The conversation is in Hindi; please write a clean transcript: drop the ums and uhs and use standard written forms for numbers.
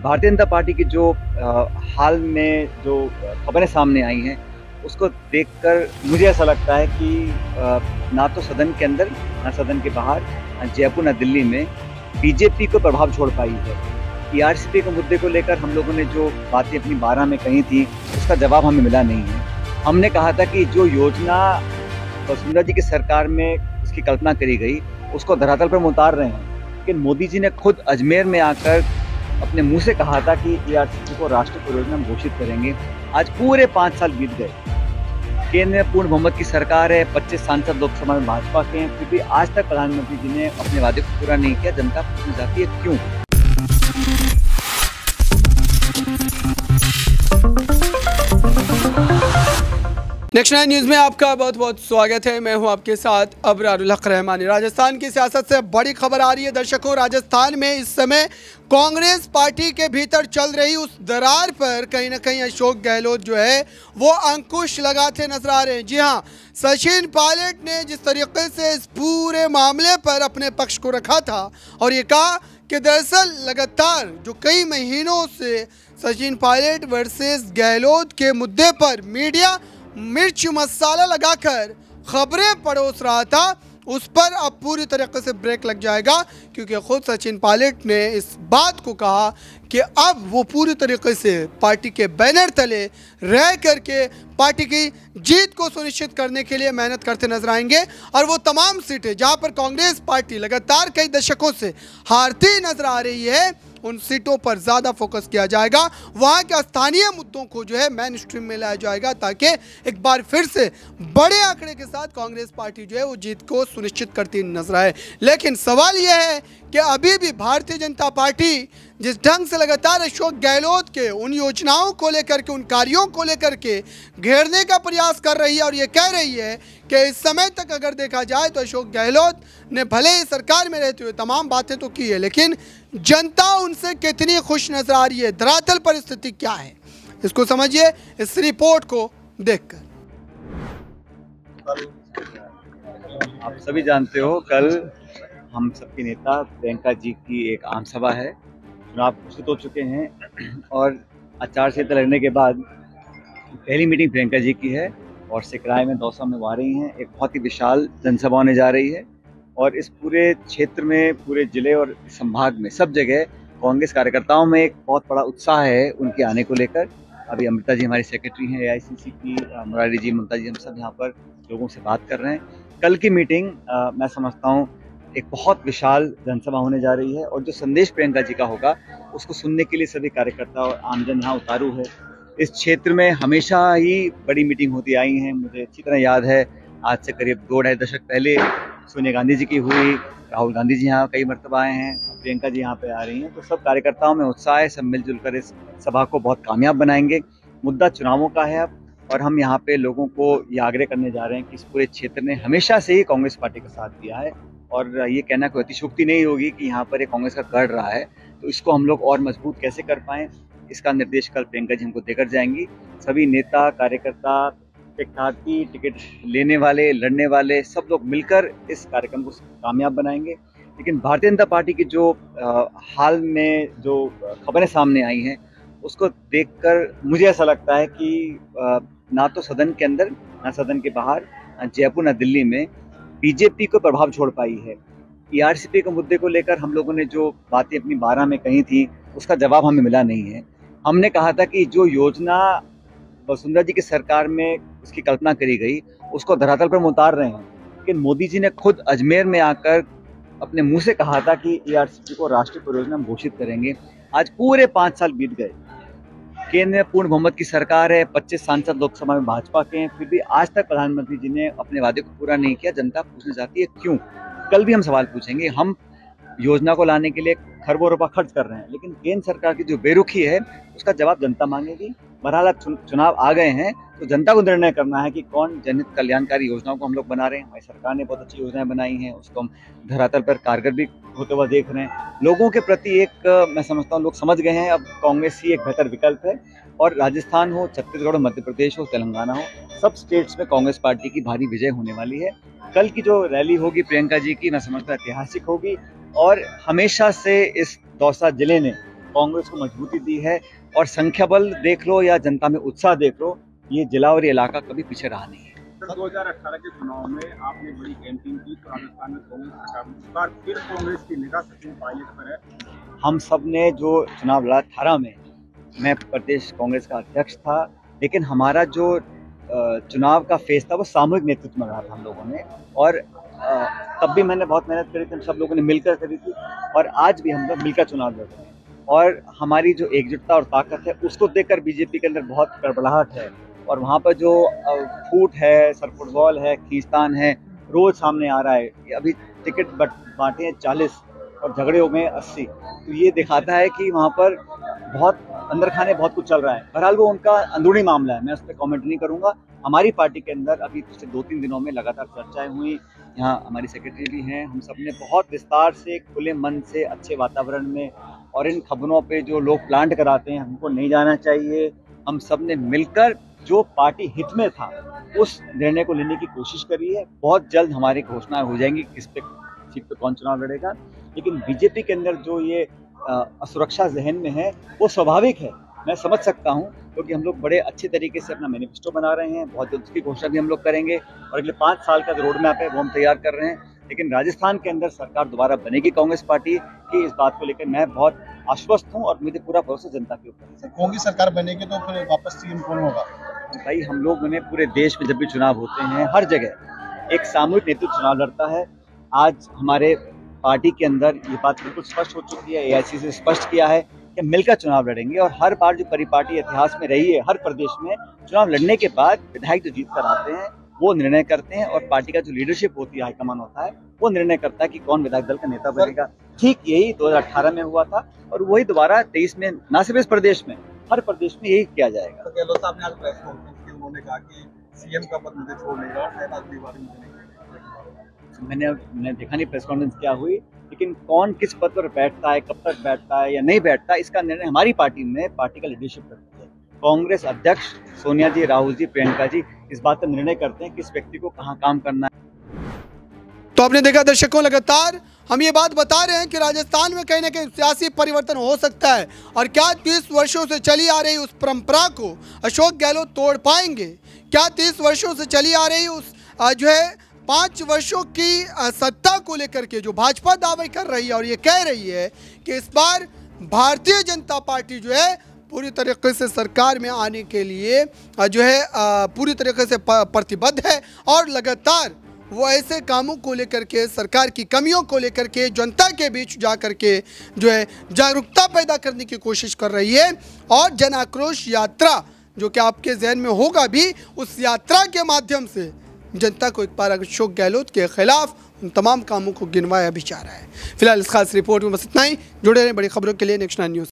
भारतीय जनता पार्टी की जो हाल में जो खबरें सामने आई हैं उसको देखकर मुझे ऐसा लगता है कि ना तो सदन के अंदर ना सदन के बाहर, ना जयपुर ना दिल्ली में बीजेपी को प्रभाव छोड़ पाई है। टीआरसीपी के मुद्दे को लेकर हम लोगों ने जो बातें अपनी 12 में कही थी उसका जवाब हमें मिला नहीं है। हमने कहा था कि जो योजना वसुंधरा जी की सरकार में उसकी कल्पना करी गई उसको धरातल पर हम उतार रहे हैं, लेकिन मोदी जी ने खुद अजमेर में आकर अपने मुंह से कहा था कि टीआरसीपी को राष्ट्रीय परियोजना हम घोषित करेंगे। आज पूरे 5 साल बीत गए, केंद्र में पूर्ण बहुमत की सरकार है, 25 सांसद लोकसभा में भाजपा के हैं, फिर भी आज तक प्रधानमंत्री जी ने अपने वादे को पूरा नहीं किया। जनता पूछना चाहती है क्यों। नेक्स्ट 9 न्यूज़ में आपका बहुत बहुत स्वागत है। मैं हूं आपके साथ अबरारुल हक रहमानी। राजस्थान की सियासत से बड़ी खबर आ रही है दर्शकों। राजस्थान में इस समय कांग्रेस पार्टी के भीतर चल रही उस दरार पर कहीं ना कहीं अशोक गहलोत जो है वो अंकुश लगाते नजर आ रहे हैं। जी हां, सचिन पायलट ने जिस तरीके से इस पूरे मामले पर अपने पक्ष को रखा था और ये कहा कि दरअसल लगातार जो कई महीनों से सचिन पायलट वर्सेस गहलोत के मुद्दे पर मीडिया मिर्च मसाला लगाकर खबरें परोस रहा था, उस पर अब पूरी तरीके से ब्रेक लग जाएगा, क्योंकि खुद सचिन पायलट ने इस बात को कहा कि अब वो पूरी तरीके से पार्टी के बैनर तले रह करके पार्टी की जीत को सुनिश्चित करने के लिए मेहनत करते नजर आएंगे और वो तमाम सीटें जहां पर कांग्रेस पार्टी लगातार कई दशकों से हारती नजर आ रही है उन सीटों पर ज़्यादा फोकस किया जाएगा। वहाँ के स्थानीय मुद्दों को जो है मेन स्ट्रीम में लाया जाएगा ताकि एक बार फिर से बड़े आंकड़े के साथ कांग्रेस पार्टी जो है वो जीत को सुनिश्चित करती नजर आए। लेकिन सवाल यह है कि अभी भी भारतीय जनता पार्टी जिस ढंग से लगातार अशोक गहलोत के उन योजनाओं को लेकर के, उन कार्यों को लेकर के घेरने का प्रयास कर रही है और ये कह रही है कि इस समय तक अगर देखा जाए तो अशोक गहलोत ने भले ही सरकार में रहते हुए तमाम बातें तो की है, लेकिन जनता उनसे कितनी खुश नजर आ रही है, धरातल पर स्थिति क्या है, इसको समझिए इस रिपोर्ट को देखकर। आप सभी जानते हो कल हम सबके नेता प्रियंका जी की एक आम सभा है। चुनाव घोषित हो चुके हैं और आचार संहिता लगने के बाद पहली मीटिंग प्रियंका जी की है और सिकराय में दौसा में वो आ रही हैं। एक बहुत ही विशाल जनसभा होने जा रही है और इस पूरे क्षेत्र में, पूरे जिले और संभाग में सब जगह कांग्रेस कार्यकर्ताओं में एक बहुत बड़ा उत्साह है उनके आने को लेकर। अभी अमृता जी हमारी सेक्रेटरी हैं एआईसीसी की, मुरारी जी, ममता जी, हम सब यहाँ पर लोगों से बात कर रहे हैं। कल की मीटिंग मैं समझता हूँ एक बहुत विशाल जनसभा होने जा रही है और जो संदेश प्रियंका जी का होगा उसको सुनने के लिए सभी कार्यकर्ता और आमजन यहाँ उतारू है। इस क्षेत्र में हमेशा ही बड़ी मीटिंग होती आई हैं। मुझे अच्छी तरह याद है आज से करीब 2-2.5 दशक पहले सोनिया गांधी जी की हुई, राहुल गांधी जी यहाँ कई मरतबा आए हैं, प्रियंका जी यहाँ पे आ रही हैं। तो सब कार्यकर्ताओं में उत्साह है, सब मिलजुल कर इस सभा को बहुत कामयाब बनाएंगे। मुद्दा चुनावों का है अब और हम यहाँ पे लोगों को ये आग्रह करने जा रहे हैं कि इस पूरे क्षेत्र ने हमेशा से ही कांग्रेस पार्टी का साथ दिया है और ये कहना कोई अतिशयोक्ति नहीं होगी कि यहाँ पर एक कांग्रेस का गढ़ रहा है, तो इसको हम लोग और मजबूत कैसे कर पाएं, इसका निर्देश कल प्रियंका जी हमको देकर जाएंगी। सभी नेता, कार्यकर्ता, प्रत्याशी, टिकट लेने वाले, लड़ने वाले, सब लोग मिलकर इस कार्यक्रम को कामयाब बनाएंगे। लेकिन भारतीय जनता पार्टी की जो हाल में जो खबरें सामने आई हैं उसको देखकर मुझे ऐसा लगता है कि ना तो सदन के अंदर ना सदन के बाहर, ना जयपुर ना दिल्ली में बीजेपी को प्रभाव छोड़ पाई है। टीआरसीपी के मुद्दे को लेकर हम लोगों ने जो बातें अपनी 12 में कही थी उसका जवाब हमें मिला नहीं है। हमने कहा था कि जो योजना वसुंधरा जी की सरकार में उसकी कल्पना करी गई उसको धरातल पर हम उतार रहे हैं, लेकिन मोदी जी ने खुद अजमेर में आकर अपने मुंह से कहा था कि टीआरसीपी को राष्ट्रीय परियोजना हम घोषित करेंगे। आज पूरे 5 साल बीत गए, केंद्र में पूर्ण बहुमत की सरकार है, 25 सांसद लोकसभा में भाजपा के हैं, फिर भी आज तक प्रधानमंत्री जी ने अपने वादे को पूरा नहीं किया। जनता पूछना चाहती है क्यों। कल भी हम सवाल पूछेंगे। हम योजना को लाने के लिए खरबों रुपया खर्च कर रहे हैं, लेकिन केंद्र सरकार की जो बेरुखी है उसका जवाब जनता मांगेगी। बहरहाल चुनाव आ गए हैं तो जनता को निर्णय करना है कि कौन जनहित कल्याणकारी योजनाओं को हम लोग बना रहे हैं। हमारी सरकार ने बहुत अच्छी योजनाएं बनाई हैं, उसको हम धरातल पर कारगर भी होते हुए देख रहे हैं। लोगों के प्रति एक मैं समझता हूँ लोग समझ गए हैं अब कांग्रेस ही एक बेहतर विकल्प है और राजस्थान हो, छत्तीसगढ़ हो, मध्य प्रदेश हो, तेलंगाना हो, सब स्टेट्स में कांग्रेस पार्टी की भारी विजय होने वाली है। कल की जो रैली होगी प्रियंका जी की, मैं समझता ऐतिहासिक होगी और हमेशा से इस दौसा जिले ने कांग्रेस को मजबूती दी है। और संख्या बल देख लो या जनता में उत्साह देख लो, ये जिला और ये इलाका कभी पीछे रहा नहीं है। 2018 के चुनाव में आपने बड़ी कैंपिंग की, तो राजस्थान में कांग्रेस सरकार इस बार फिर कांग्रेस की निगाह सचिन पायलट पर है। हम सब ने जो चुनाव लड़ा 18 में, मैं प्रदेश कांग्रेस का अध्यक्ष था, लेकिन हमारा जो चुनाव का फेज था वो सामूहिक नेतृत्व में रहा था हम लोगों ने। और तब भी मैंने बहुत मेहनत करी थी, हम सब लोगों ने मिलकर करी थी, और आज भी हम लोग मिलकर चुनाव लड़ रहे हैं। और हमारी जो एकजुटता और ताकत है उसको देखकर बीजेपी के अंदर बहुत गड़बड़ाहट है, और वहाँ पर जो फूट है, सर फुटबॉल है, खींचतान है, रोज सामने आ रहा है। अभी टिकट बांटे हैं 40 और झगड़े हो गए 80, तो ये दिखाता है कि वहाँ पर बहुत अंदर खाने बहुत कुछ चल रहा है। बहरहाल वो उनका अंदरूनी मामला है, मैं उस पर कॉमेंट नहीं करूँगा। हमारी पार्टी के अंदर अभी पिछले 2-3 दिनों में लगातार चर्चाएं हुई, यहाँ हमारी सेक्रेटरी भी हैं, हम सब ने बहुत विस्तार से, खुले मन से, अच्छे वातावरण में, और इन खबरों पे जो लोग प्लांट कराते हैं हमको नहीं जाना चाहिए, हम सब ने मिलकर जो पार्टी हित में था उस निर्णय को लेने की कोशिश करी है। बहुत जल्द हमारी घोषणा हो जाएंगी किस पे सीट पे कौन चुनाव लड़ेगा, लेकिन बीजेपी के अंदर जो ये असुरक्षा जहन में है वो स्वाभाविक है, मैं समझ सकता हूँ, क्योंकि हम लोग बड़े अच्छे तरीके से अपना मैनिफेस्टो बना रहे हैं, बहुत जल्द उसकी घोषणा भी हम लोग करेंगे, और अगले 5 साल का जो रोड मैप है वो हम तैयार कर रहे हैं। लेकिन राजस्थान के अंदर सरकार दोबारा बनेगी कांग्रेस पार्टी की, इस बात को लेकर मैं बहुत आश्वस्त हूँ और मुझे पूरा भरोसा जनता के ऊपर है। कांग्रेस सरकार बनेगी तो फिर वापस सीएम कौन होगा? भाई हम लोग ने पूरे देश में जब भी चुनाव होते हैं हर जगह एक सामूहिक नेतृत्व चुनाव लड़ता है। आज हमारे पार्टी के अंदर ये बात बिल्कुल स्पष्ट हो चुकी है, एआईसी से स्पष्ट किया है कि मिलकर चुनाव लड़ेंगे, और हर बार जो परिपाटी इतिहास में रही है, हर प्रदेश में चुनाव लड़ने के बाद विधायक जो जीत कर आते हैं वो निर्णय करते हैं, और पार्टी का जो लीडरशिप होती है, हाईकमान होता है, वो निर्णय करता है कि कौन विधायक दल का नेता बनेगा। ठीक यही 2018 में हुआ था, और वही दोबारा 23 में, न सिर्फ इस प्रदेश में, हर प्रदेश में यही किया जाएगा। तो गहलोत साहब ने आज प्रेस कॉन्फ्रेंस की, उन्होंने कहा कि सीएम का पद मुझे छोड़ लेगा और शायद अगली बार मुझे नहीं। मैंने देखा नहीं प्रेस कॉन्फ्रेंस क्या हुई, लेकिन कौन किस पद पर बैठता है, कब तक बैठता है या नहीं बैठता, इसका निर्णय हमारी पार्टी में पार्टी का लीडरशिप करती है। कांग्रेस अध्यक्ष सोनिया जी, राहुल जी, प्रियंका जी इस बात का निर्णय करते हैं किस व्यक्ति को कहाँ काम करना है। तो आपने देखा दर्शकों, लगातार हम ये बात बता रहे हैं कि राजस्थान में कहीं ना कहीं सियासी परिवर्तन हो सकता है, और क्या 30 वर्षों से चली आ रही उस परंपरा को अशोक गहलोत तोड़ पाएंगे? क्या 30 वर्षों से चली आ रही उस जो है 5 वर्षों की सत्ता को लेकर के जो भाजपा दावे कर रही है और ये कह रही है कि इस बार भारतीय जनता पार्टी जो है पूरी तरीके से सरकार में आने के लिए जो है पूरी तरीके से प्रतिबद्ध है, और लगातार वो ऐसे कामों को लेकर के, सरकार की कमियों को लेकर के जनता के बीच जा कर के जो है जागरूकता पैदा करने की कोशिश कर रही है। और जन आक्रोश यात्रा जो कि आपके जहन में होगा भी, उस यात्रा के माध्यम से जनता को एक बार अशोक गहलोत के खिलाफ उन तमाम कामों को गिनवाया भी जा रहा है। फिलहाल इस खास रिपोर्ट में बस इतना ही। जुड़े रहें बड़ी खबरों के लिए नेक्स्ट 9 न्यूज़।